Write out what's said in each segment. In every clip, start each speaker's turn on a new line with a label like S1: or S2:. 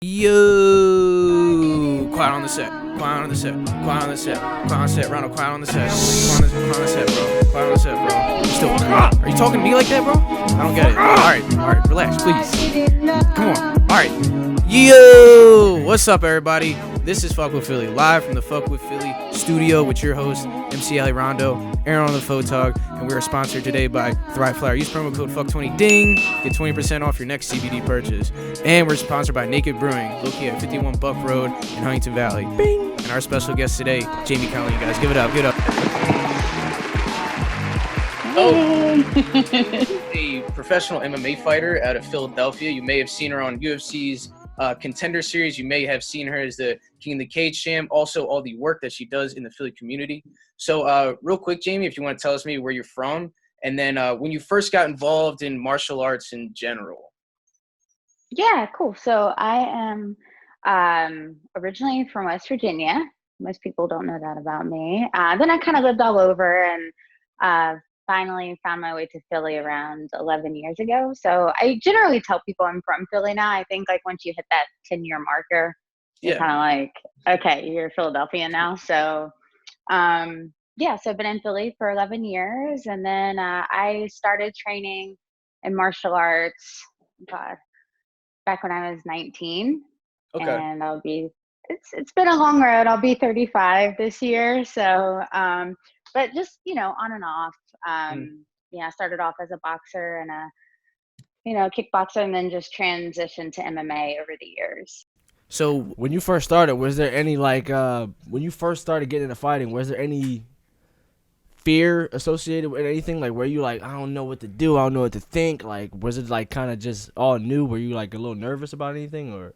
S1: Yo, quiet on the set, quiet on the set, quiet on the set, quiet on the set, Ronald, quiet on the set, quiet on the set, bro, quiet on the set, bro. You still, are you talking to me like that, bro? I don't get it. All right, relax, please. Come on. All right. Yo, what's up, everybody? This is PhuckWithPhilly, live from the PhuckWithPhilly studio with your host, MC Ali Rondo, Aaron on the photog, and we are sponsored today by Thrive Flower. Use promo code PHUCK20 DING, get 20% off your next CBD purchase. And we're sponsored by Naked Brewing, located at 51 Buck Road in Huntington Valley. Bing! And our special guest today, Jamie Colleen, guys. Give it up, give it up. Oh, a professional MMA fighter out of Philadelphia. You may have seen her on UFC's Contender series. You may have seen her as the King of the Cage champ. Also, all the work that she does in the Philly community. So, real quick, Jamie, if you want to tell us maybe where you're from, and then when you first got involved in martial arts in general.
S2: Yeah, cool. So I am originally from West Virginia. Most people don't know that about me. Then I kind of lived all over and finally found my way to Philly around 11 years ago. So I generally tell people I'm from Philly now. I think like once you hit that 10-year marker, you're kind of like, okay, you're Philadelphia now. So yeah, so I've been in Philly for 11 years. And then I started training in martial arts, God, back when I was 19. Okay. And it's been a long road. I'll be 35 this year. So, but just, on and off. I started off as a boxer and a kickboxer, and then just transitioned to MMA over the years.
S3: So when you first started, was there any when you first started getting into fighting, was there any fear associated with anything? Like, were you like, I don't know what to do, I don't know what to think? Like, was it like kind of just all new? Were you like a little nervous about anything, or?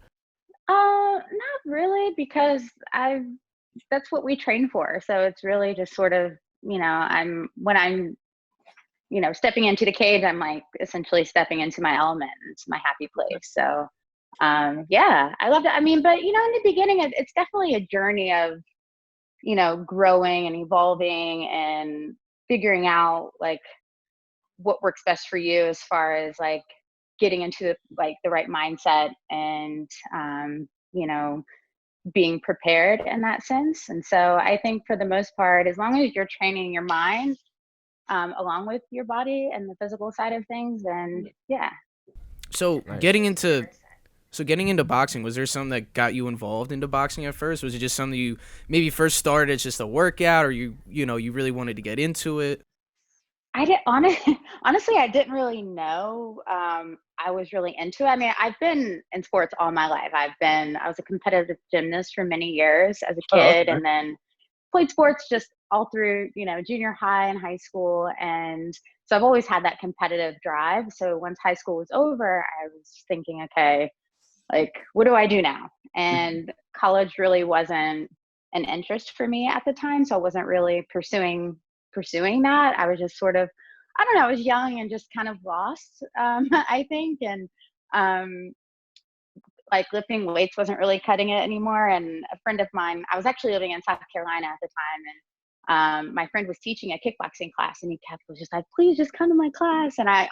S2: Not really, because that's what we train for. So it's really just sort of, when I'm stepping into the cage, I'm like essentially stepping into my element. It's my happy place. So, yeah, I love it. I mean, but in the beginning, it's definitely a journey of, growing and evolving and figuring out like what works best for you as far as like getting into the right mindset and, being prepared in that sense. And so I think for the most part, as long as you're training your mind, along with your body and the physical side of things, then yeah.
S1: So getting into boxing, was there something that got you involved into boxing at first? Was it just something you maybe first started as just a workout, or you really wanted to get into it?
S2: I did honestly, I didn't really know. I was really into it. I mean, I've been in sports all my life. I was a competitive gymnast for many years as a kid, and then played sports just all through, junior high and high school. And so I've always had that competitive drive. So once high school was over, I was thinking, okay, like, what do I do now? And college really wasn't an interest for me at the time. So I wasn't really pursuing that. I was just sort of, I don't know, I was young and just kind of lost, I think. And like lifting weights wasn't really cutting it anymore. And a friend of mine, I was actually living in South Carolina at the time, and my friend was teaching a kickboxing class, and he was just like, please just come to my class. And I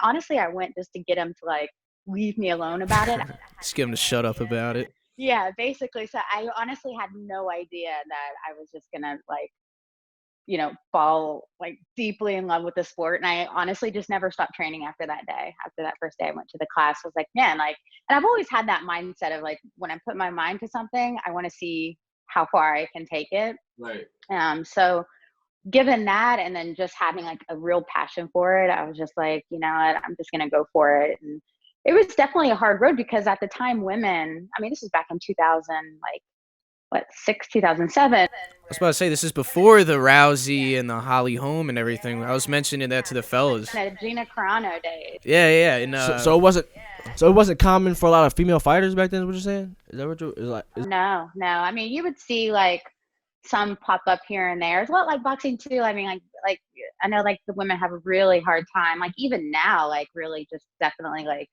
S2: went just to get him to like leave me alone about it.
S1: Just get him to shut up about it.
S2: Yeah, basically. So I honestly had no idea that I was just gonna like, fall like deeply in love with the sport. And I honestly just never stopped training after that day. After that first day I went to the class, I was like, man, like, and I've always had that mindset of like, when I put my mind to something, I want to see how far I can take it.
S3: Right.
S2: So given that, and then just having like a real passion for it, I was just like, you know what, I'm just going to go for it. And it was definitely a hard road, because at the time women, I mean, this was back in 2007.
S1: I was about to say, this is before the Rousey and the Holly Holm and everything. I was mentioning that to the fellas.
S2: Gina Carano days.
S1: Yeah. And,
S3: so it wasn't common for a lot of female fighters back then, is what you're saying? Is that what you're like?
S2: No. I mean, you would see like some pop up here and there. It's a lot like boxing too. I mean, like I know like the women have a really hard time. Like even now, like really just definitely like,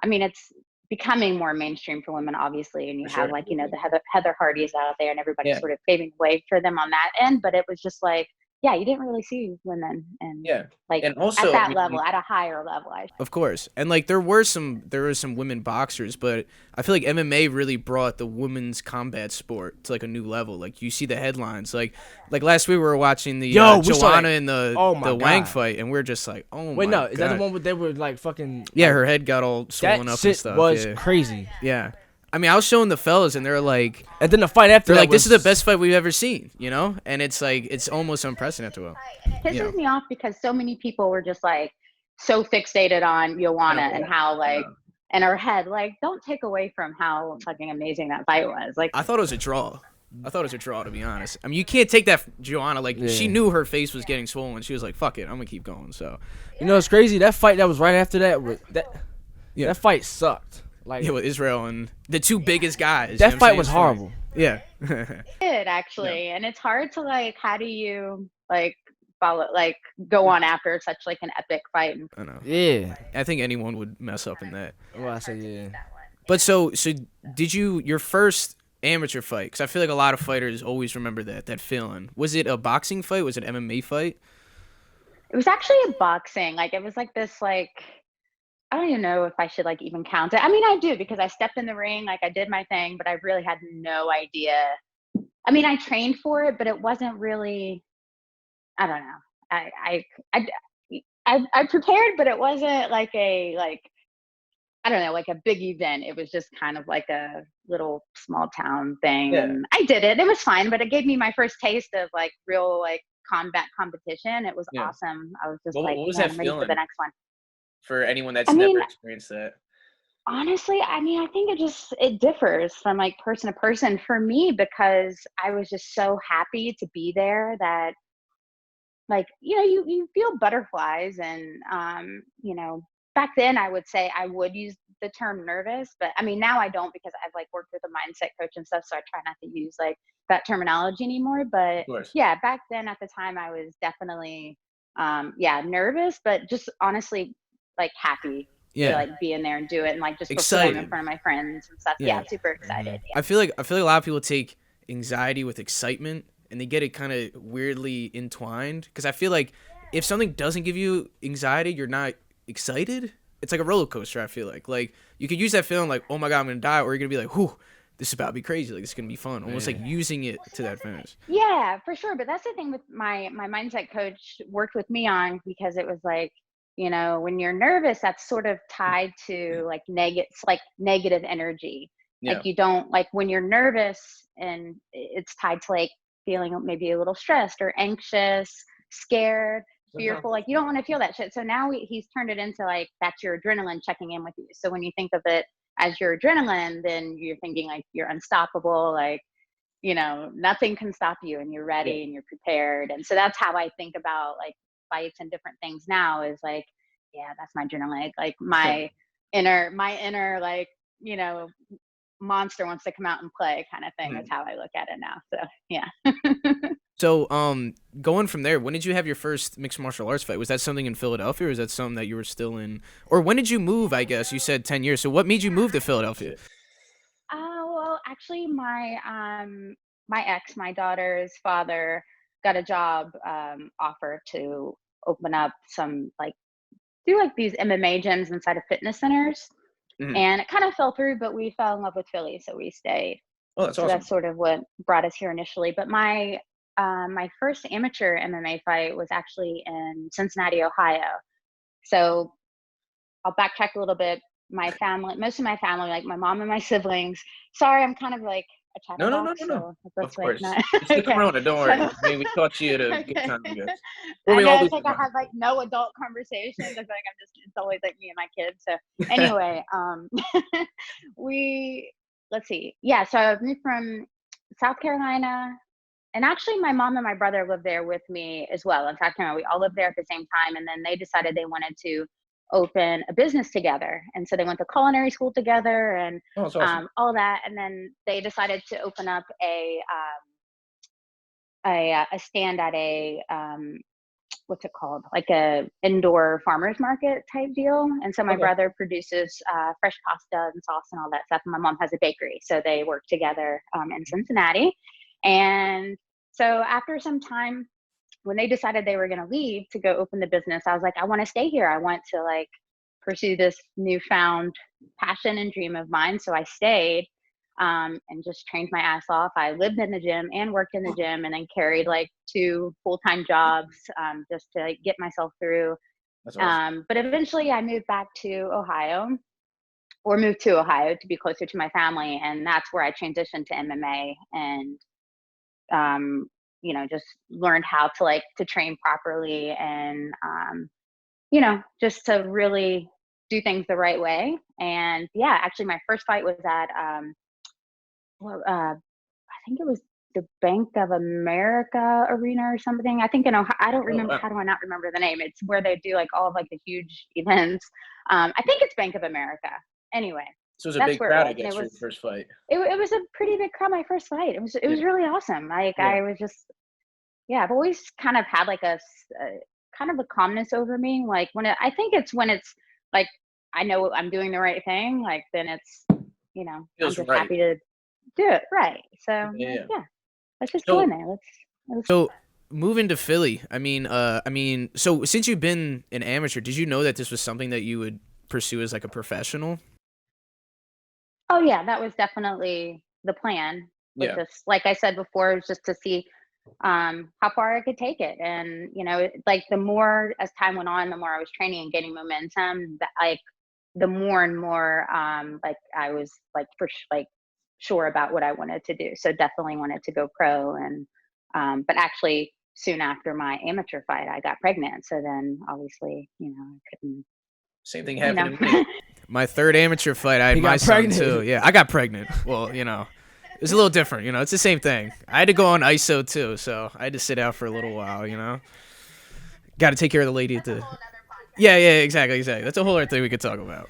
S2: I mean, it's becoming more mainstream for women, obviously, and you have like, the Heather Hardys out there, and everybody's sort of paving the way for them on that end. But it was just like, yeah, you didn't really see women and
S1: Yeah.
S2: like
S1: And also,
S2: at
S1: I
S2: that
S1: mean,
S2: level, at a higher level.
S1: of course. And like there were some women boxers, but I feel like MMA really brought the women's combat sport to like a new level. Like you see the headlines. Like last week we were watching the Joanna and the Wang fight, and we're just like, oh
S3: Wait,
S1: my
S3: no,
S1: god.
S3: is that the one where they were like fucking?
S1: Yeah,
S3: like,
S1: her head got all swollen
S3: that
S1: up
S3: shit
S1: and stuff.
S3: was
S1: Yeah.
S3: crazy.
S1: Yeah. I mean, I was showing the fellas, and they're like,
S3: And then the fight after
S1: they're
S3: that
S1: like, this
S3: was,
S1: is the best fight we've ever seen, you know? And it's like, it's almost unprecedented. Well,
S2: It pisses me off because so many people were just like so fixated on Joanna and how like in her head, like don't take away from how fucking amazing that fight was. Like
S1: I thought it was a draw. To be honest. I mean, you can't take that Joanna. Like, she knew her face was getting swollen. She was like, fuck it, I'm gonna keep going. So,
S3: you know, it's crazy. That fight that was right after that fight sucked. Like,
S1: yeah, with Israel and the two biggest guys.
S3: That fight was horrible.
S1: Yeah.
S2: it actually, and it's hard to like, how do you like follow, like go on after such like an epic fight?
S1: I know.
S3: Yeah.
S1: I think anyone would mess up in that.
S3: Well, I said yeah.
S1: But so did your first amateur fight? Because I feel like a lot of fighters always remember that feeling. Was it a boxing fight? Was it an MMA fight?
S2: It was actually a boxing. Like it was like this like. I don't even know if I should like even count it. I mean, I do because I stepped in the ring, like I did my thing, but I really had no idea. I mean, I trained for it, but it wasn't really. I don't know. I prepared, but it wasn't like I don't know, like a big event. It was just kind of like a little small town thing, and I did it. It was fine, but it gave me my first taste of like real like combat competition. It was awesome. I was just
S1: what was
S2: man,
S1: that
S2: I'm ready for the next one.
S1: For anyone that's never experienced that?
S2: Honestly, I mean, I think it differs from like person to person. For me, because I was just so happy to be there that like, you know, you feel butterflies and you know, back then I would say I would use the term nervous, but I mean now I don't because I've like worked with a mindset coach and stuff, so I try not to use like that terminology anymore. But yeah, back then at the time I was definitely nervous, but just honestly like happy to like be in there and do it and like just perform in front of my friends and stuff. Yeah, super excited. Yeah.
S1: I feel like a lot of people take anxiety with excitement and they get it kind of weirdly entwined, because I feel like if something doesn't give you anxiety, you're not excited. It's like a roller coaster. I feel like you could use that feeling like, oh my god, I'm gonna die, or you're gonna be like, whew, this is about to be crazy, like it's gonna be fun, almost like using it to that finish.
S2: Yeah, for sure. But that's the thing with my mindset coach worked with me on, because it was like, you know, when you're nervous, that's sort of tied to like negative energy. Like you don't like when you're nervous, and it's tied to like feeling maybe a little stressed or anxious, scared, fearful. Like you don't want to feel that shit. So now he's turned it into like that's your adrenaline checking in with you. So when you think of it as your adrenaline, then you're thinking like you're unstoppable, like, you know, nothing can stop you, and you're ready and you're prepared. And so that's how I think about like fights and different things now, is like, yeah, that's my adrenaline. Like my inner like, you know, monster wants to come out and play kind of thing. That's how I look at it now. So yeah.
S1: So going from there, when did you have your first mixed martial arts fight? Was that something in Philadelphia, or is that something that you were still in, or when did you move? I guess you said 10 years, so what made you move to Philadelphia?
S2: Well, actually my ex, my daughter's father, got a job offer to open up some like do like these MMA gyms inside of fitness centers. And it kind of fell through, but we fell in love with Philly, so we stayed.
S1: Oh, that's awesome.
S2: So that's sort of what brought us here initially. But my first amateur MMA fight was actually in Cincinnati, Ohio. So I'll backtrack a little bit. My family, most of my family, like my mom and my siblings. Sorry, I'm kind of like a chatterbox.
S1: No.
S2: So
S1: of course.
S2: Not,
S1: it's the Corona, don't worry. I mean, we taught you to get time to go.
S2: I know, it's like I have like no adult conversations. I feel like it's always like me and my kids. So anyway, let's see. Yeah, so I moved from South Carolina, and actually my mom and my brother lived there with me as well. In South Carolina, we all lived there at the same time, and then they decided they wanted to open a business together, and so they went to culinary school together and awesome. All that, and then they decided to open up a stand at a what's it called, like a indoor farmers market type deal. And so my brother produces fresh pasta and sauce and all that stuff, and my mom has a bakery, so they work together in Cincinnati. And so after some time, when they decided they were going to leave to go open the business, I was like, I want to stay here. I want to like pursue this newfound passion and dream of mine. So I stayed and just trained my ass off. I lived in the gym and worked in the gym, and then carried like 2 full-time jobs just to like, get myself through.
S1: That's awesome.
S2: But eventually I moved back to Ohio, or moved to Ohio to be closer to my family. And that's where I transitioned to MMA and, just learned how to like to train properly and, just to really do things the right way. And yeah, actually my first fight was at, I think it was the Bank of America arena or something. I think in Ohio, I don't remember.
S1: Wow.
S2: How do I not remember the name? It's where they do like all of like the huge events. I think it's Bank of America. Anyway,
S1: So it was a
S2: that's
S1: big
S2: where
S1: crowd,
S2: it
S1: I
S2: was. And
S1: guess,
S2: it
S1: for
S2: was
S1: your first fight.
S2: it was a pretty big crowd. My first fight. It was
S1: Yeah.
S2: really awesome. Like
S1: Yeah.
S2: I was just I've always kind of had like a kind of a calmness over me. Like I think it's when it's like I know I'm doing the right thing. Like then it's I'm
S1: Feels
S2: just
S1: right.
S2: happy to do it right. So
S1: Yeah.
S2: let's just
S1: So-
S2: go in there. Let's
S1: So moving to Philly, so since you've been an amateur, did you know that this was something that you would pursue as like a professional?
S2: Oh yeah, that was definitely the plan.
S1: Yeah.
S2: Just like I said before, it was just to see how far I could take it. And like the more as time went on, the more I was training and getting momentum, the more and more like I was like sure about what I wanted to do. So definitely wanted to go pro. And but actually soon after my amateur fight I got pregnant. So then obviously, I couldn't.
S1: Same thing happened to me. My third amateur fight, I had
S3: He
S1: my
S3: got
S1: son
S3: pregnant.
S1: too. Yeah, I got pregnant. Well, it's a little different. It's the same thing. I had to go on ISO too, so I had to sit out for a little while. Got to take care of the lady at the. Yeah, exactly. That's a whole other thing we could talk about.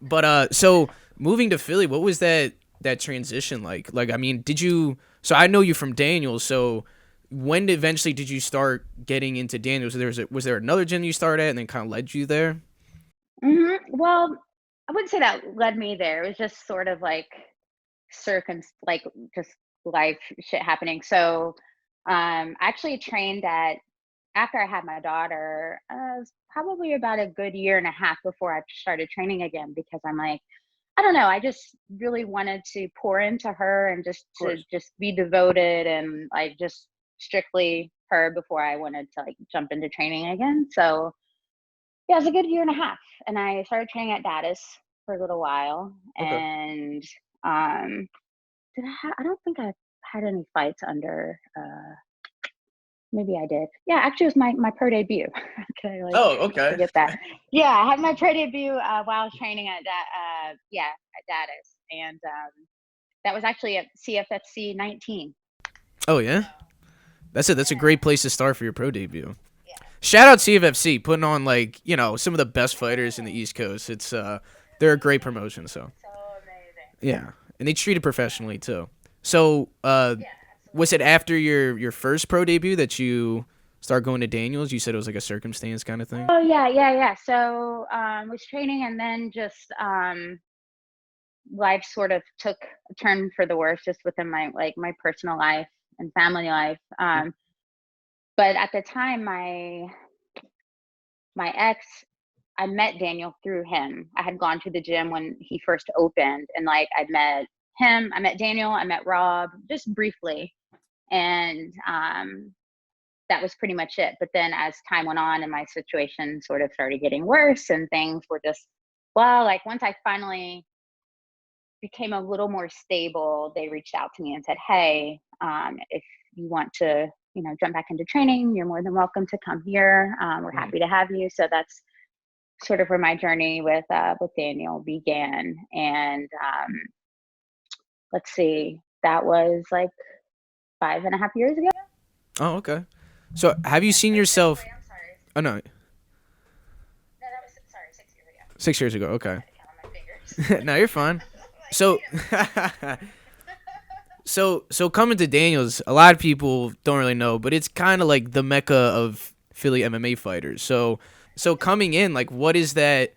S1: But so moving to Philly, what was that transition like? Like, I mean, did you? So I know you from Daniels. So when eventually did you start getting into Daniels? Was there another gym you started at and then kind of led you there?
S2: Well, I wouldn't say that led me there. It was just sort of like like just life shit happening. So I actually trained after I had my daughter, it was probably about a good year and a half before I started training again, because I'm like, I don't know, I just really wanted to pour into her and just to just be devoted and like just strictly her before I wanted to like jump into training again. So yeah, it was a good year and a half, and I started training at Datus for a little while.
S1: Okay.
S2: And I don't think I had any fights under. Maybe I did. Yeah, actually, it was my pro debut. Okay.
S1: Okay.
S2: Forget that. Yeah, I had my pro debut while I was training at at Datus, and that was actually at CFFC 19.
S1: Oh yeah, that's a great place to start for your pro debut. Shout out CFFC, putting on like some of the best fighters in the East Coast. It's they're a great promotion. So
S2: amazing.
S1: yeah, and they treat it professionally too. So was it after your first pro debut that you start going to Daniels? You said it was like a circumstance kind of thing.
S2: Oh yeah. So was training, and then just life sort of took a turn for the worse, just within my personal life and family life. But at the time, my ex, I met Daniel through him. I had gone to the gym when he first opened, and like I met him, I met Daniel, I met Rob just briefly, and that was pretty much it. But then as time went on and my situation sort of started getting worse and things were just, well, like once I finally became a little more stable, they reached out to me and said, hey, if you want to jump back into training, you're more than welcome to come here. We're happy to have you. So that's sort of where my journey with Daniel began. And let's see, that was like 5.5 years ago.
S1: Oh, okay. So have you seen yourself?
S2: I'm sorry.
S1: Oh no,
S2: No, that was 6 years ago.
S1: 6 years ago. Okay.
S2: I had to count on my fingers.
S1: No, you're fine. So, so coming to Daniels, a lot of people don't really know, but it's kind of like the mecca of Philly MMA fighters. So coming in, like, what is that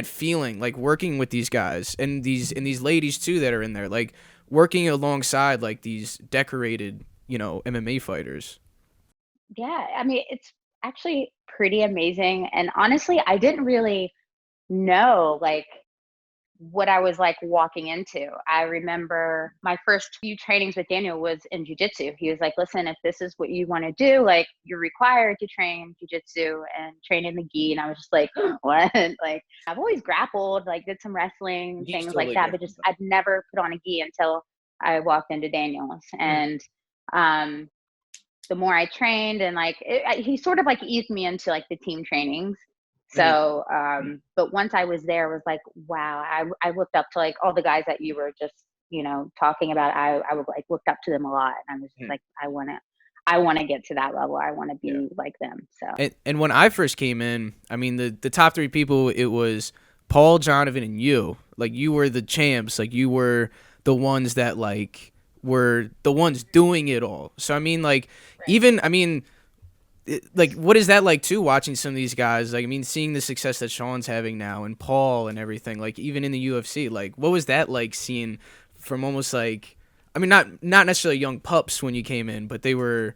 S1: feeling like working with these guys and these ladies too that are in there, like working alongside like these decorated, MMA fighters?
S2: Yeah, I mean, it's actually pretty amazing. And honestly, I didn't really know like what I was like walking into. I remember my first few trainings with Daniel was in jujitsu. He was like, listen, if this is what you want to do, like you're required to train jujitsu and train in the gi. And I was just like, what? Like I've always grappled, like did some wrestling,
S1: He's
S2: things like
S1: totally
S2: that, but
S1: different.
S2: just I'd never put on a gi until I walked into Daniel's. And um the more I trained and like he sort of like eased me into like the team trainings. So, but once I was there, was like, wow, I looked up to like all the guys that you were just, talking about. I would like looked up to them a lot. And I was just like, I want to get to that level. I want to be like them. So,
S1: And when I first came in, I mean, the top three people, it was Paul, Jonathan, and you. Like, you were the champs. Like, you were the ones that, like, were the ones doing it all. So, I mean, like, even, I mean, like, what is that like, too, watching some of these guys? Like, I mean, seeing the success that Sean's having now and Paul and everything, like, even in the UFC, like, what was that like seeing from almost like, I mean, not necessarily young pups when you came in, but they weren't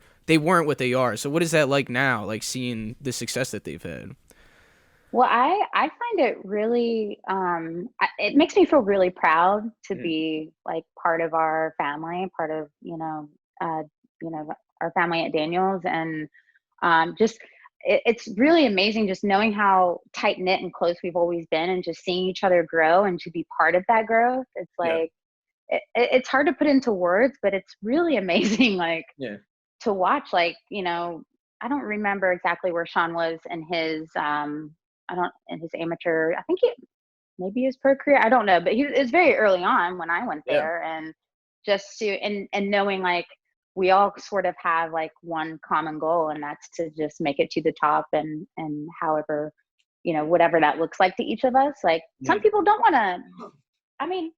S1: what they are. So what is that like now, like seeing the success that they've had?
S2: well, I find it really, it makes me feel really proud to
S1: Mm.
S2: be like part of our family, part of, you know, our family at Daniels. And just it's really amazing just knowing how tight knit and close we've always been, and just seeing each other grow and to be part of that growth. It's
S1: Yeah.
S2: like it's hard to put into words, but it's really amazing. Like
S1: Yeah.
S2: to watch. Like I don't remember exactly where Sean was in his I don't in his amateur. I think maybe his pro career. I don't know, but it was very early on when I went
S1: Yeah.
S2: there. And just to and knowing like we all sort of have like one common goal, and that's to just make it to the top. And however, whatever that looks like to each of us. Like some people don't want to. I mean,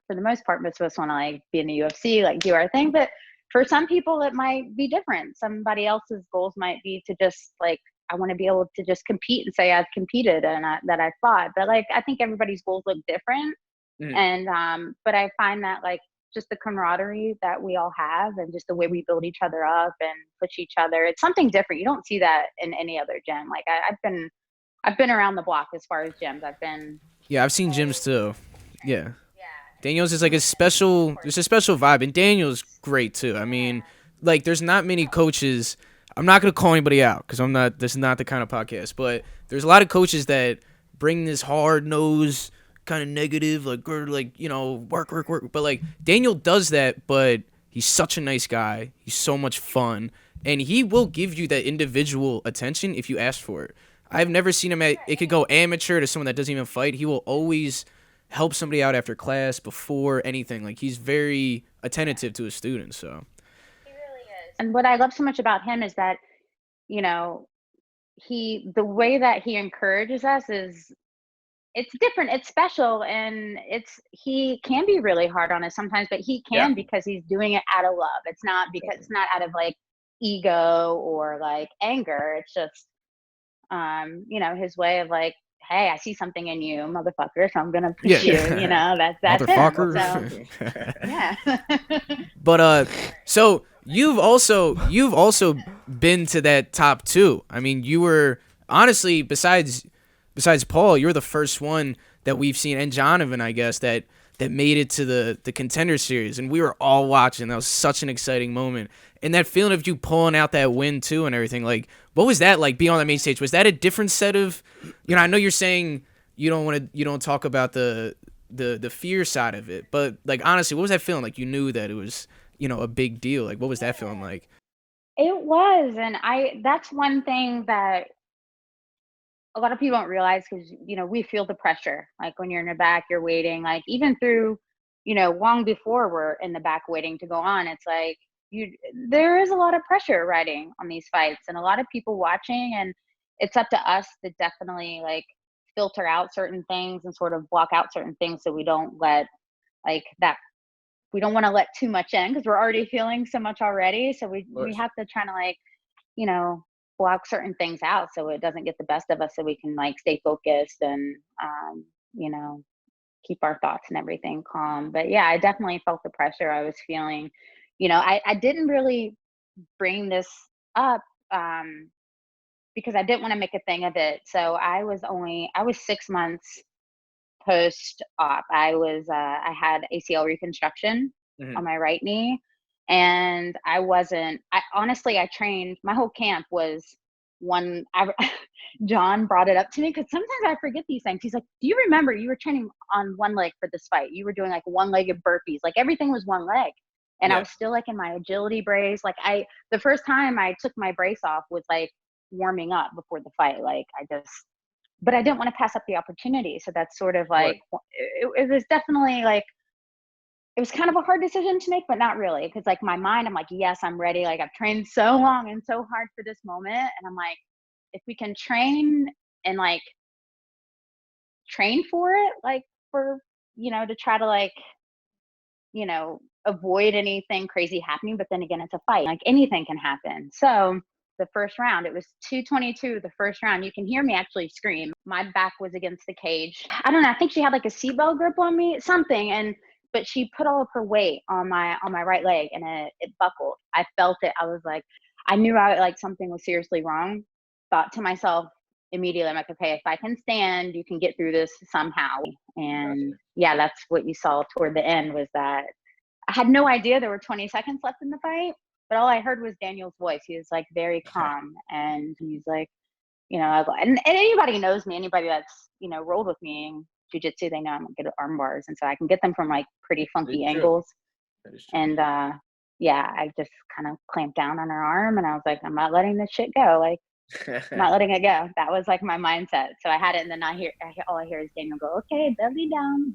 S2: for the most part, most of us want to like be in the UFC, like do our thing. But for some people, it might be different. Somebody else's goals might be to just like, I want to be able to just compete and say I've competed and that I fought. But like, I think everybody's goals look different.
S1: Mhm.
S2: And but I find that like just the camaraderie that we all have, and just the way we build each other up and push each other, it's something different. You don't see that in any other gym. Like I've been around the block as far as gyms. I've been.
S1: Yeah, I've seen gyms too. Yeah. Daniel's is like there's a special vibe, and Daniel's great too. I mean, like there's not many coaches. I'm not gonna call anybody out because I'm not. This is not the kind of podcast. But there's a lot of coaches that bring this hard nose, kind of negative, like work, work, work. But like Daniel does that, but he's such a nice guy. He's so much fun, and he will give you that individual attention if you ask for it. I've never seen him it could go amateur to someone that doesn't even fight. He will always help somebody out after class, before anything. Like he's very attentive to his students. So
S2: And what I love so much about him is that, you know, the way that he encourages us is it's different, it's special, and he can be really hard on us sometimes, but he
S1: yeah,
S2: can because he's doing it out of love. It's not because it's not out of like ego or like anger. It's just his way of like, hey, I see something in you, motherfucker, so I'm gonna push you,
S1: yeah,
S2: that's him. So
S1: motherfucker.
S2: yeah.
S1: But so you've also been to that top two. I mean, you were honestly besides Paul, you're the first one that we've seen, and Jonathan, I guess, that made it to the Contender series, and we were all watching. That was such an exciting moment, and that feeling of you pulling out that win too, and everything. Like, what was that like being on the main stage? Was that a different set of, I know you're saying you don't talk about the fear side of it, but like honestly, what was that feeling like? You knew that it was a big deal. Like, what was that feeling like?
S2: It was, and that's one thing that a lot of people don't realize, because we feel the pressure. Like when you're in the back, you're waiting. Like even through, long before we're in the back waiting to go on, it's like there is a lot of pressure riding on these fights, and a lot of people watching, and it's up to us to definitely like filter out certain things and sort of block out certain things, so we don't let like that. We don't want to let too much in because we're already feeling so much already. So we have to try to like you know, block certain things out so it doesn't get the best of us, so we can like stay focused and you know, keep our thoughts and everything calm. But yeah, I definitely felt the pressure I was feeling. I didn't really bring this up because I didn't want to make a thing of it. So I was 6 months post-op. I had ACL reconstruction on my right knee, and I trained, my whole camp was John brought it up to me, because sometimes I forget these things. He's like, do you remember you were training on one leg for this fight? You were doing like one-legged burpees, like everything was one leg. And I was still like in my agility brace. Like the first time I took my brace off was like warming up before the fight. Like but I didn't want to pass up the opportunity. So that's sort of like, it was definitely like, it was kind of a hard decision to make, but not really. Because like my mind, I'm like, yes, I'm ready. Like I've trained so long and so hard for this moment. And I'm like, if we can train and like train for it, like for, to try to like, avoid anything crazy happening. But then again, it's a fight. Like anything can happen. So the first round, it was 222, the first round. You can hear me actually scream. My back was against the cage. I don't know. I think she had like a seatbelt grip on me, something. But she put all of her weight on my right leg, and it buckled. I felt it. I was like, I knew something was seriously wrong. Thought to myself immediately, I'm like, okay, if I can stand, you can get through this somehow. And yeah, that's what you saw toward the end, was that I had no idea there were 20 seconds left in the fight, but all I heard was Daniel's voice. He was like very calm, and he's like, and anybody knows me, anybody that's, rolled with me in jiu-jitsu, they know I'm good at arm bars. And so I can get them from like pretty funky angles. And I just kind of clamped down on her arm, and I was like, I'm not letting this shit go. Like, I'm not letting it go. That was like my mindset. So I had it, and then all I hear is Daniel go, okay, belly down.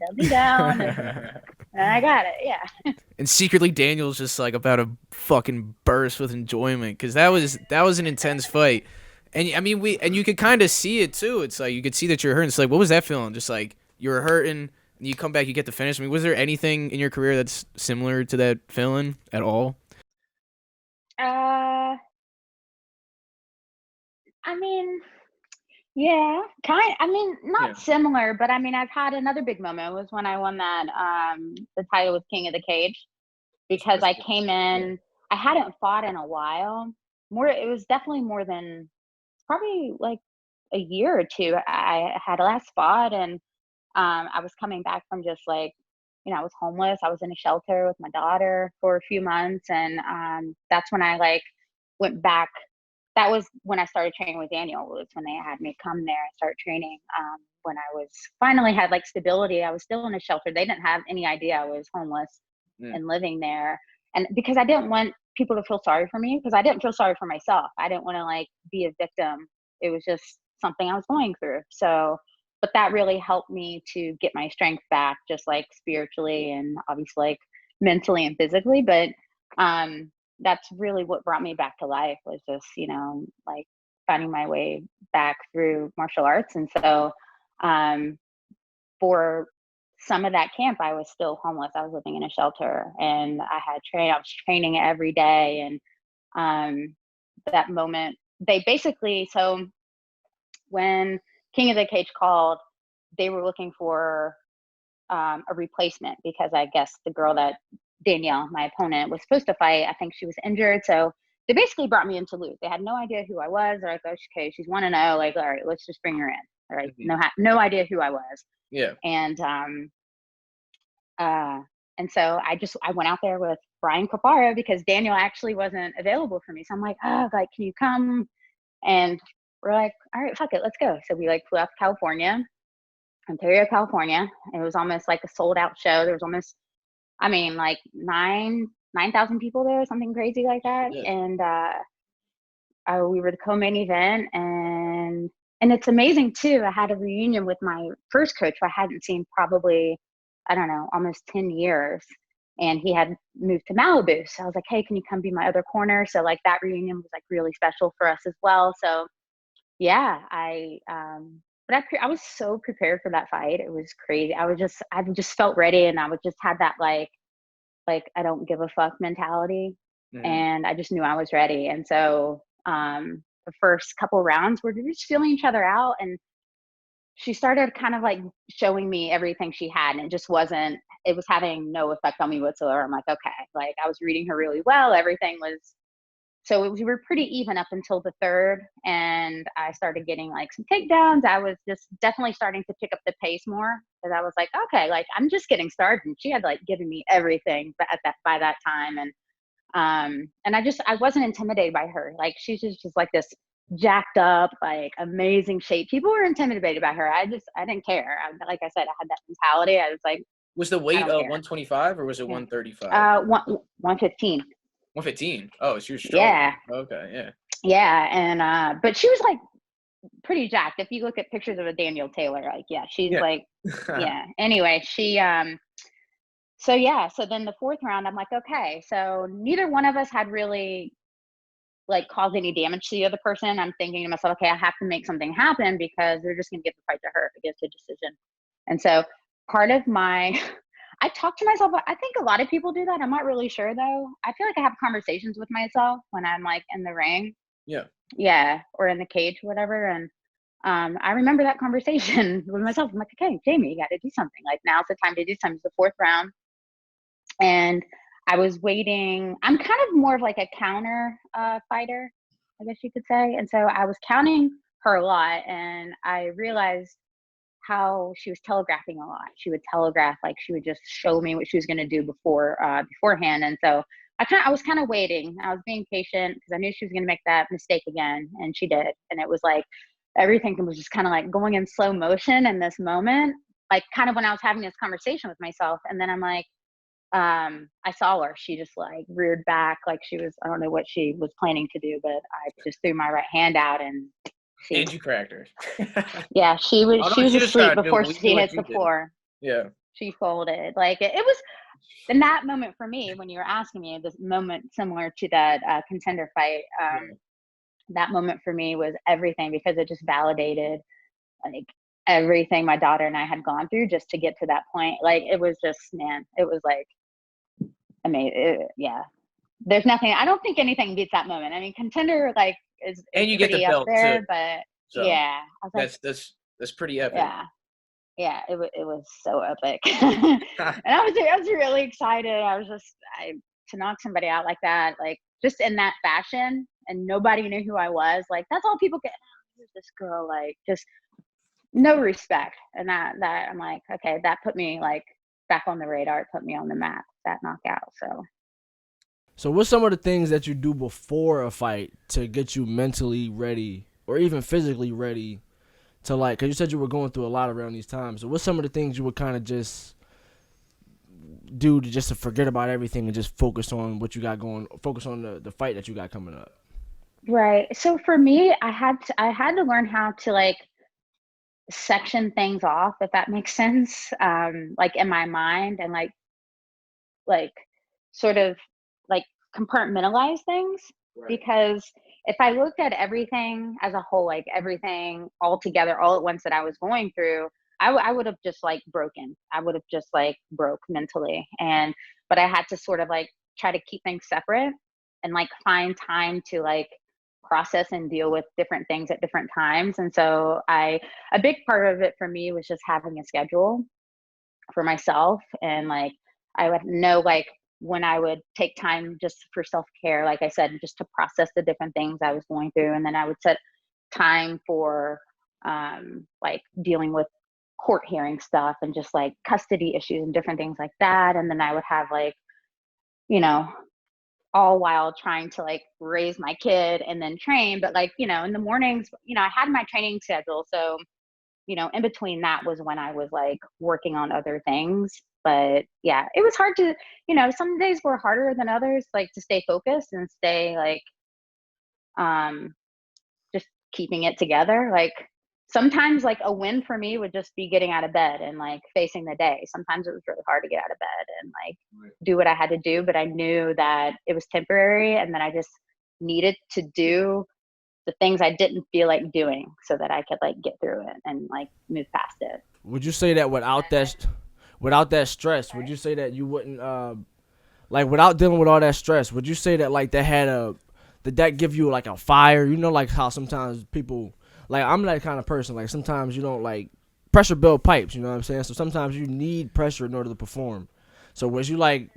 S2: And I got it. Yeah.
S1: And secretly Daniel's just like about to fucking burst with enjoyment, because that was an intense fight. And I mean, you could kind of see it too. It's like you could see that you're hurting. It's like, what was that feeling? Just like you were hurting, and you come back, you get the finish. I mean, was there anything in your career that's similar to that feeling at all?
S2: I mean, yeah, not similar, but I mean, I've had another big moment. It was when I won that the title with King of the Cage, because I came in, I hadn't fought in a while. It was definitely more than probably like a year or two. I had last fought, and I was coming back from just like, I was homeless. I was in a shelter with my daughter for a few months, and that's when I like went back. That was when I started training with Daniel. Was when they had me come there and start training. When I was finally had like stability, I was still in a shelter. They didn't have any idea I was homeless and living there. And because I didn't want people to feel sorry for me, because I didn't feel sorry for myself. I didn't want to like be a victim. It was just something I was going through. So, but that really helped me to get my strength back, just like spiritually and obviously like mentally and physically. But that's really what brought me back to life, was just, like finding my way back through martial arts. And so for some of that camp, I was still homeless. I was living in a shelter, and I was training every day. And that moment, so when King of the Cage called, they were looking for a replacement, because I guess the girl that Danielle, my opponent, was supposed to fight, I think she was injured. So they basically brought me in to lose. They had no idea who I was. They're like, okay, she's 1-0. Like, all right, let's just bring her in. All right, no idea who I was.
S1: Yeah.
S2: And so I went out there with Brian Caparo, because Daniel actually wasn't available for me. So I'm like, can you come? And we're like, all right, fuck it, let's go. So we like flew out to California, Ontario, California. It was almost like a sold out show. There was almost, like 9,000 people there, something crazy like that. Yeah. And we were the co-main event, and it's amazing too. I had a reunion with my first coach, who I hadn't seen probably, I don't know, almost 10 years. And he had moved to Malibu. So I was like, hey, can you come be my other corner? So like that reunion was like really special for us as well. So yeah, but I was so prepared for that fight. It was crazy. I just felt ready, and I would just had that like I don't give a fuck mentality. And I just knew I was ready. And so the first couple rounds, we were just feeling each other out, and she started kind of like showing me everything she had, and it was having no effect on me whatsoever. I'm like, okay, like I was reading her really well. Everything was so we were pretty even up until the third, and I started getting like some takedowns. I was just definitely starting to pick up the pace more, because I was like, okay, like I'm just getting started. And she had like given me everything by that time, and I wasn't intimidated by her. Like she's just like this jacked up, like amazing shape. People were intimidated by her. I didn't care. Like I said, I had that mentality. I was like,
S1: Was the
S2: I
S1: weight
S2: don't care.
S1: 125 or was it 135?
S2: 115.
S1: 115. Oh, she was strong.
S2: Yeah.
S1: Okay, yeah.
S2: Yeah, and but she was like pretty jacked. If you look at pictures of a Daniel Taylor, like she's
S1: Yeah.
S2: like Anyway, so then the fourth round, I'm like, okay, so neither one of us had really like caused any damage to the other person. I'm thinking to myself, okay, I have to make something happen, because they're just gonna give the fight to her if it gets a decision. And so part of my I talk to myself. I think a lot of people do that. I'm not really sure though. I feel like I have conversations with myself when I'm like in the ring.
S1: Yeah.
S2: Yeah, or in the cage, whatever. And I remember that conversation with myself. I'm like, okay, Jamie, you got to do something. Like now's the time to do something. It's the fourth round, and I was waiting. I'm kind of more of like a counter fighter, I guess you could say. And so I was counting her a lot, and I realized how she was telegraphing a lot. She would telegraph, like she would just show me what she was going to do beforehand. And so I was kind of waiting. I was being patient because I knew she was going to make that mistake again, and she did. And it was like everything was just kind of like going in slow motion in this moment, like kind of when I was having this conversation with myself. And then I'm like, I saw her. She just like reared back, like she was, I don't know what she was planning to do, but I just threw my right hand out, and
S1: And you cracked her.
S2: yeah, she was asleep before she hit the floor.
S1: Yeah.
S2: She folded. Like it was in that moment for me, when you were asking me, this moment similar to that Contender fight, that moment for me was everything, because it just validated like everything my daughter and I had gone through just to get to that point. Like it was just, man, it was like amazing. Yeah. There's nothing, I don't think anything beats that moment. I mean, Contender like is
S1: and you get the belt
S2: there,
S1: too.
S2: but
S1: So
S2: yeah, I was like,
S1: that's pretty epic.
S2: Yeah, it was so epic. And I was really excited. To knock somebody out like that, like just in that fashion, and nobody knew who I was. Like that's all people get. Oh, who's this girl? Like just no respect. And that I'm like, okay, that put me like back on the radar. It put me on the map, that knockout.
S3: So what's some of the things that you do before a fight to get you mentally ready or even physically ready to, like, because you said you were going through a lot around these times. So what's some of the things you would kind of just do to forget about everything and just focus on what you got going, focus on the fight that you got coming up?
S2: Right. So for me, I had to learn how to like section things off, if that makes sense. Like in my mind, and like sort of like compartmentalize things. Right. Because if I looked at everything as a whole, like everything all together all at once that I was going through, I would have just like broken. I would have just like broke mentally. But I had to sort of like try to keep things separate and like find time to like process and deal with different things at different times. And so a big part of it for me was just having a schedule for myself. And like I would know like when I would take time just for self-care, like I said, just to process the different things I was going through. And then I would set time for like dealing with court hearing stuff and just like custody issues and different things like that. And then I would have like, you know, all while trying to like raise my kid and then train. But like, you know, in the mornings, you know, I had my training schedule. So, you know, in between that was when I was like working on other things. But yeah, it was hard to, you know, some days were harder than others, like to stay focused and stay like, just keeping it together. Like sometimes like a win for me would just be getting out of bed and like facing the day. Sometimes it was really hard to get out of bed and like do what I had to do, but I knew that it was temporary, and then I just needed to do the things I didn't feel like doing so that I could like get through it and like move past it.
S3: Would you say that without that stress, would you say that you wouldn't like without dealing with all that stress, would you say that like did that give you like a fire? You know, like how sometimes people, like I'm that kind of person, like sometimes you don't like pressure build pipes, you know what I'm saying? So sometimes you need pressure in order to perform. So was you like,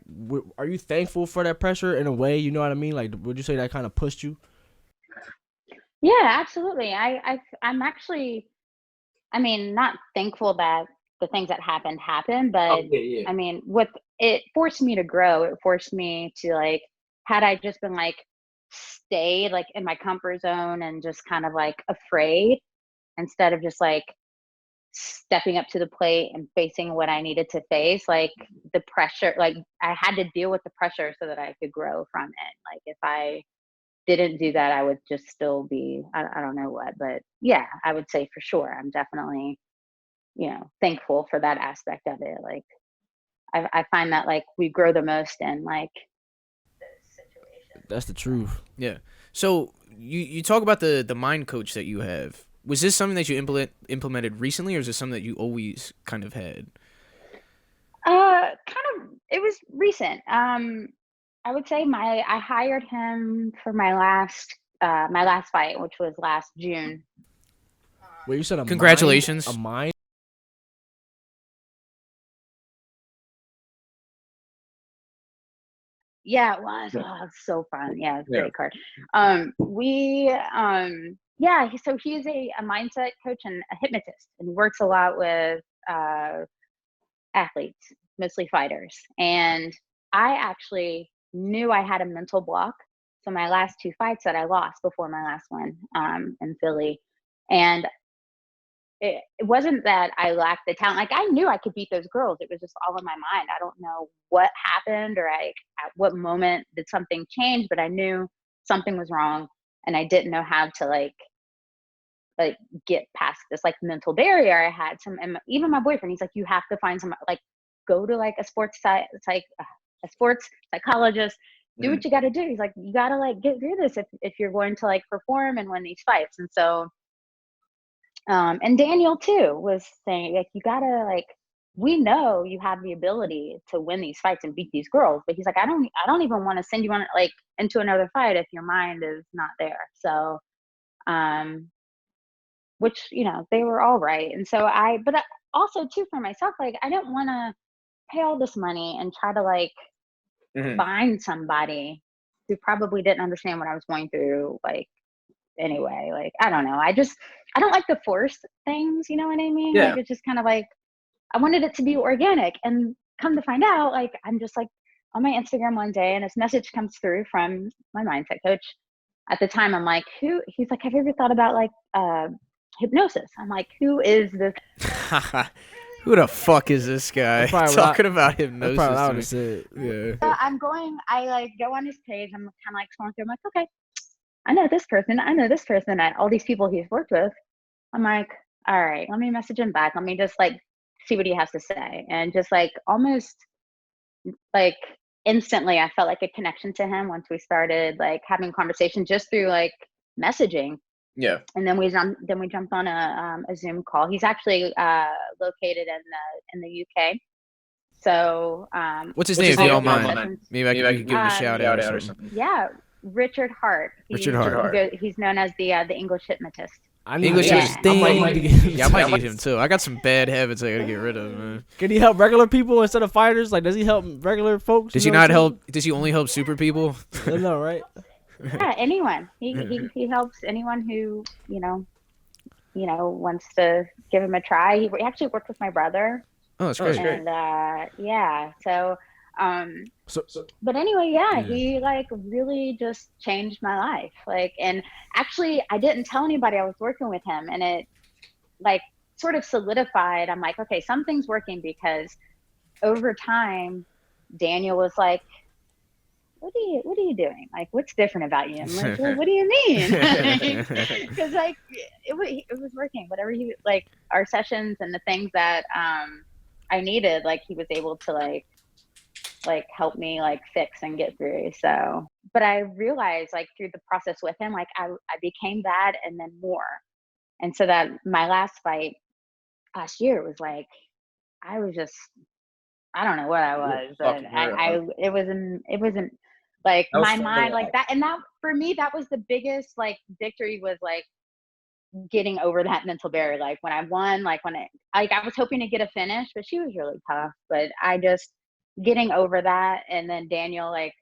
S3: are you thankful for that pressure in a way? You know what I mean? Like, would you say that kind of pushed you?
S2: Yeah, absolutely. I'm actually, I mean, not thankful that the things that happened,
S1: Oh
S2: but
S1: yeah, yeah.
S2: I mean, what it forced me to grow. It forced me to like, had I just been like stayed like in my comfort zone and just kind of like afraid instead of just like stepping up to the plate and facing what I needed to face, like the pressure, like I had to deal with the pressure so that I could grow from it. Like if I didn't do that, I would just still be, I don't know what, but yeah, I would say for sure. I'm definitely, thankful for that aspect of it. Like I find that like we grow the most in like those situations.
S3: That's the truth.
S1: Yeah. So you talk about the mind coach that you have. Was this something that you implemented recently, or is this something that you always kind of had?
S2: Kind of, it was recent. I would say I hired him for my last fight, which was last June.
S3: Wait, you said
S1: Congratulations.
S3: A mind?
S2: Yeah, it was. Oh, it was so fun. Yeah, it's a
S1: Yeah.
S2: great card. So he's a mindset coach and a hypnotist, and he works a lot with athletes, mostly fighters. And I actually knew I had a mental block. So my last two fights that I lost before my last one in Philly, and it wasn't that I lacked the talent. Like I knew I could beat those girls. It was just all in my mind. I don't know what happened or at what moment did something change, but I knew something was wrong, and I didn't know how to like get past this like mental barrier I had. And even my boyfriend, he's like, you have to find some like go to like a a sports psychologist. Do what you got to do. He's like, you got to like get through this if you're going to like perform and win these fights. And so and Daniel too was saying like you gotta like we know you have the ability to win these fights and beat these girls, but he's like I don't even want to send you on like into another fight if your mind is not there. So um which they were all right. And so also too for myself, like I didn't want to pay all this money and try to like
S1: Mhm.
S2: find somebody who probably didn't understand what I was going through, like anyway. Like I don't know, I don't like the force things, you know what I mean?
S1: Yeah.
S2: Like it's just kind of like I wanted it to be organic. And come to find out, like I'm just like on my Instagram one day and this message comes through from my mindset coach. At the time I'm like, who? He's like, have you ever thought about like hypnosis? I'm like, who is this?
S1: Who the fuck is this guy talking about hypnosis?
S3: That's probably what I said.
S1: Yeah.
S2: I like go on his page. I'm kind of like scrolling through. I'm like, okay, I know this person. I know this person. And all these people he's worked with. I'm like, all right, let me message him back. Let me just like see what he has to say. And just like almost like instantly, I felt like a connection to him once we started like having conversation just through like messaging.
S1: Yeah.
S2: And then we jumped on a Zoom call. He's actually located in the UK. So
S1: What's his name, if you don't mind?
S2: sessions.
S1: Maybe I could give him a shout out or something.
S2: Yeah, Richard Hart.
S1: Richard Hart.
S2: He's known as the English hypnotist.
S1: English
S2: Yeah.
S1: hypnotist. I might need him too. I got some bad habits I gotta get rid of, man.
S3: Can he help regular people instead of fighters? Like, does he help regular folks?
S1: Does he not help? Does he only help super people?
S3: I know, right?
S2: Yeah, anyone. He helps anyone who wants to give him a try. He actually worked with my brother.
S1: Oh, that's great.
S2: And yeah, so but anyway, yeah, he like really just changed my life. Like, and actually I didn't tell anybody I was working with him, and it like sort of solidified. I'm like, okay, something's working, because over time Daniel was like, what are you doing? Like, what's different about you? I'm like, well, what do you mean? Because like it was working. Whatever he like, our sessions and the things that I needed, like he was able to like help me like fix and get through. So, but I realized like through the process with him, like I became that and then more. And so that my last fight last year was like, I was just, I don't know what I was, but it wasn't like my mind like that. And that for me, that was the biggest like victory, was like getting over that mental barrier. Like when I won, like when I was hoping to get a finish, but she was really tough. But I just getting over that. And then Daniel, like,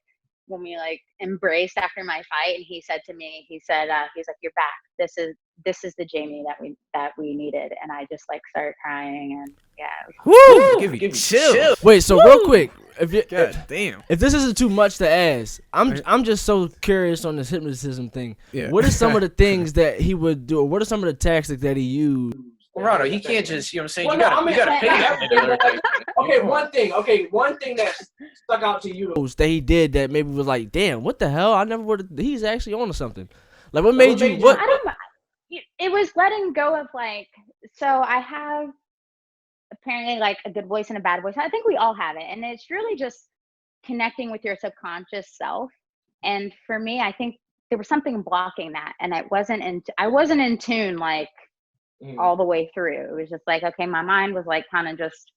S2: when we like embraced after my fight, and he said to me, he's like, "You're back. This is the Jamie that we needed." And I just like started crying, and yeah.
S1: Woo! Give me chill.
S3: Wait, so real quick,
S1: God damn.
S3: if this isn't too much to ask, I'm just so curious on this hypnotism thing.
S1: Yeah.
S3: What are some of the things that he would do? Or what are some of the tactics that he used?
S1: Well, Ronald, he can't just, you know what I'm saying?
S3: Well,
S1: you
S3: no,
S1: gotta pay him.
S3: one thing that stuck out to you that he did that maybe was like, damn, what the hell? I never would have. He's actually on to something. Like, what made you? What?
S2: I don't know. It was letting go of like, so I have apparently like a good voice and a bad voice. I think we all have it. And it's really just connecting with your subconscious self. And for me, I think there was something blocking that. And I wasn't in tune like all the way through. It was just like, okay, my mind was like kind of just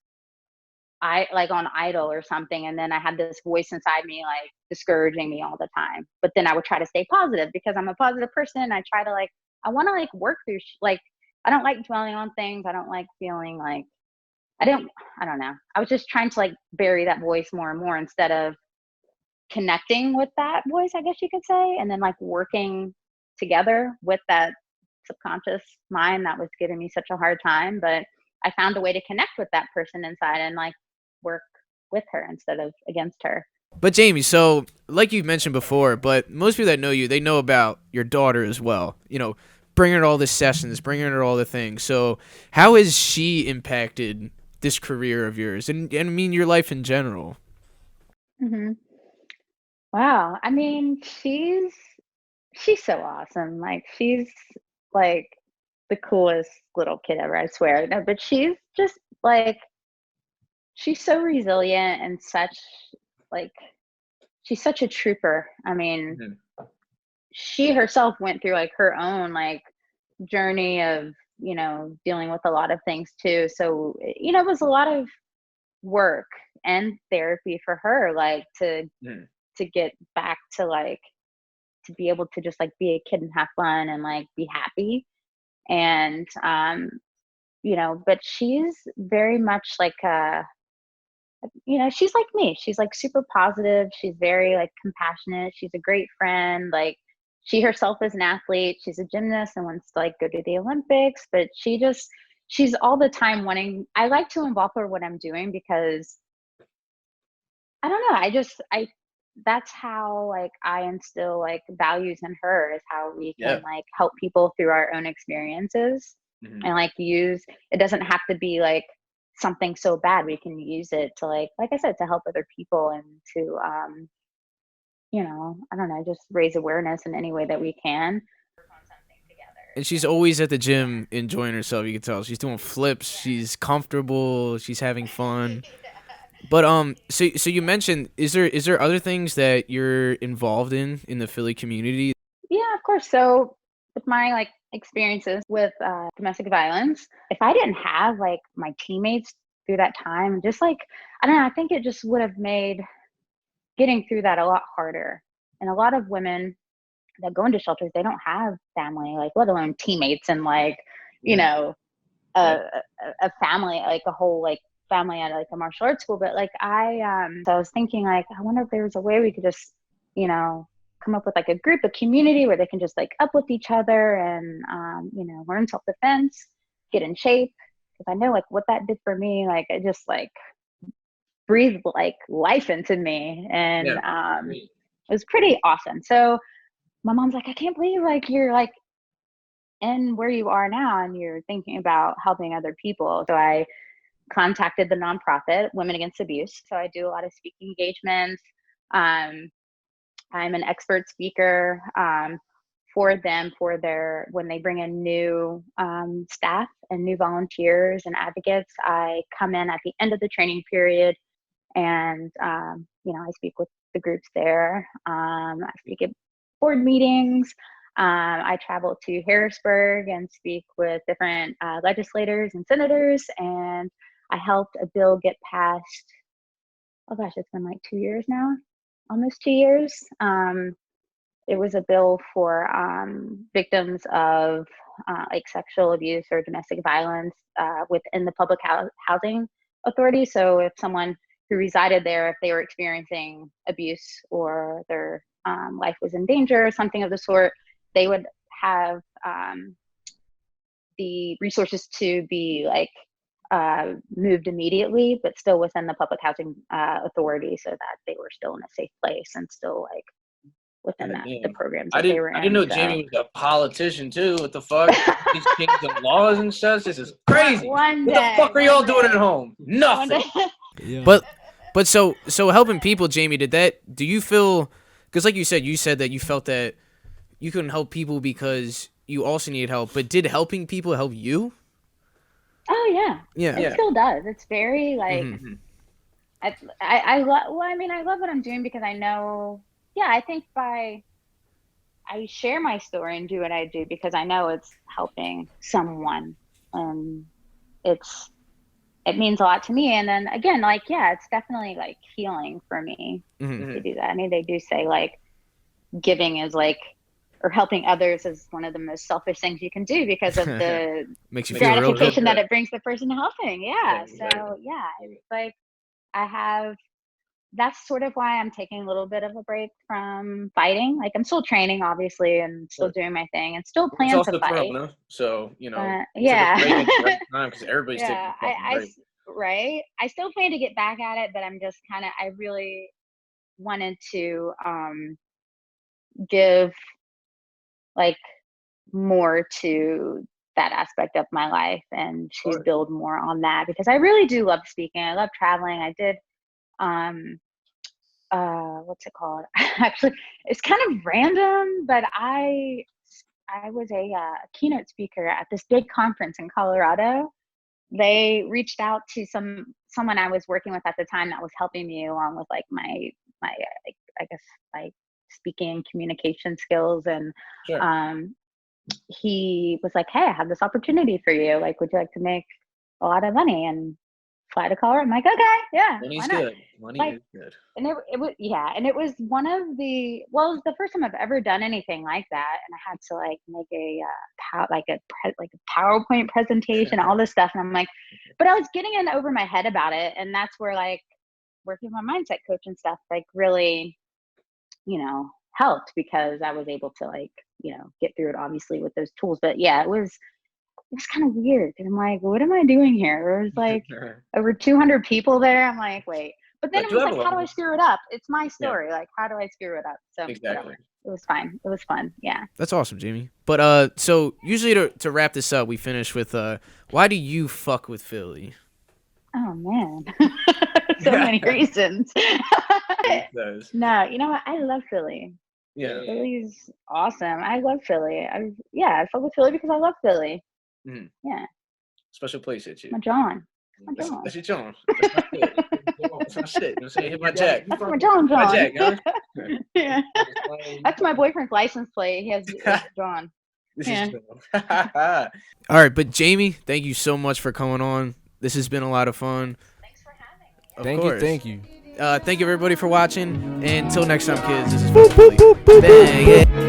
S2: like on idle or something. And then I had this voice inside me like discouraging me all the time. But then I would try to stay positive because I'm a positive person. I try to like, I want to like work through like, I don't like dwelling on things. I don't like feeling like I don't know. I was just trying to like bury that voice more and more instead of connecting with that voice, I guess you could say, and then like working together with that subconscious mind that was giving me such a hard time. But I found a way to connect with that person inside and like work with her instead of against her.
S1: But Jamie, so like you mentioned before, but most people that know you, they know about your daughter as well. You know, bringing her to all the sessions, bringing her to all the things. So how has she impacted this career of yours and I mean your life in general?
S2: Mm-hmm. Wow. I mean, she's so awesome. Like she's like the coolest little kid ever, I swear. No, but she's just like she's so resilient and such like she's such a trooper. I mean, she herself went through like her own like journey of, you know, dealing with a lot of things too. So, you know, it was a lot of work and therapy for her, like to get back to like to be able to just like be a kid and have fun and like be happy. And you know, but she's very much like you know, she's like me. She's like super positive. She's very like compassionate. She's a great friend. Like she herself is an athlete. She's a gymnast and wants to like go to the Olympics, but she's all the time wanting, I like to involve her what I'm doing because I don't know. That's how like I instill like values in her is how we can like help people through our own experiences and like use, it doesn't have to be like something so bad. We can use it to like I said, to help other people and to, you know, I don't know, just raise awareness in any way that we can.
S1: And she's always at the gym enjoying herself. You can tell she's doing flips. She's comfortable. She's having fun. But so you mentioned, is there other things that you're involved in the Philly community?
S2: Yeah, of course. So with my like experiences with domestic violence, if I didn't have like my teammates through that time, just like I don't know, I think it just would have made getting through that a lot harder. And a lot of women that go into shelters, they don't have family, like let alone teammates and like, you know, a family, like a whole like family at like a martial arts school. But like so I was thinking like, I wonder if there was a way we could just, you know, come up with like a group, a community where they can just like uplift each other and you know, learn self-defense, get in shape. Because I know like what that did for me, like it just like breathed like life into me. And it was pretty awesome. So my mom's like, I can't believe like you're like in where you are now and you're thinking about helping other people. So I contacted the nonprofit Women Against Abuse. So I do a lot of speaking engagements. I'm an expert speaker for them for their, when they bring in new staff and new volunteers and advocates. I come in at the end of the training period and, you know, I speak with the groups there. I speak at board meetings. I travel to Harrisburg and speak with different legislators and senators, and I helped a bill get passed. Oh gosh, it's been like 2 years now, almost 2 years. It was a bill for victims of like sexual abuse or domestic violence within the public housing authority. So if someone who resided there, if they were experiencing abuse or their life was in danger or something of the sort, they would have the resources to be like moved immediately, but still within the public housing authority, so that they were still in a safe place and still like within the programs that they were in.
S1: I didn't know Jamie was a politician too. What the fuck? He's changing laws and such. This is crazy. What the fuck are y'all doing at home? Nothing.
S3: Yeah.
S1: But so helping people, Jamie, do you feel, because like you said that you felt that you couldn't help people because you also needed help, but did helping people help you?
S2: Oh yeah. It still does. It's very like, I love what I'm doing because I know, I think I share my story and do what I do because I know it's helping someone, and it means a lot to me. And then again, like, it's definitely like healing for me to do that. I mean, they do say like giving is like, or helping others is one of the most selfish things you can do because of the
S1: makes you feel
S2: gratification that it brings the person helping. So it's like that's sort of why I'm taking a little bit of a break from fighting. Like I'm still training, obviously, and still doing my thing, and still plan to fight.
S1: Corona, so because everybody's taking a break.
S2: Right. I still plan to get back at it, but I'm just I really wanted to give like more to that aspect of my life and to build more on that, because I really do love speaking. I love traveling. I did what's it called? Actually, it's kind of random, but I was a keynote speaker at this big conference in Colorado. They reached out to someone I was working with at the time that was helping me along with like my I guess like speaking communication skills, and he was like, hey, I have this opportunity for you, like would you like to make a lot of money and fly to Colorado? I'm like, okay, yeah,
S1: money's good. Money is good. And
S2: it was one of the, it was the first time I've ever done anything like that, and I had to like make a PowerPoint presentation, all this stuff, and I'm like, but I was getting in over my head about it, and that's where like working with my mindset coach and stuff like really, helped, because I was able to like, get through it obviously with those tools. But yeah, it was kind of weird because I'm like, what am I doing here? There was like over 200 people there. I'm like, wait. But then it was like, how do I screw it up? It's my story. Yeah. Like, how do I screw it up? So
S1: exactly.
S2: It was fine. It was fun. Yeah.
S1: That's awesome, Jamie. But so usually to wrap this up, we finish with why do you fuck with Philly?
S2: Oh man, so many reasons. No, you know what? I love Philly.
S1: Yeah.
S2: Philly's awesome. I love Philly. I fuck with Philly because I love Philly.
S1: Mm-hmm.
S2: Yeah.
S1: Special place at you.
S2: My John.
S1: That's your John. That's my shit. Hit my jack.
S2: That's my John.
S1: My jack, huh?
S2: Yeah. That's my boyfriend's license plate. He has John.
S1: This is John. All right, but Jamie, thank you so much for coming on. This has been a lot of fun.
S2: Thanks for having me.
S3: Thank you.
S1: Thank you everybody for watching. And until next time, kids, this is PhuckWithPhilly.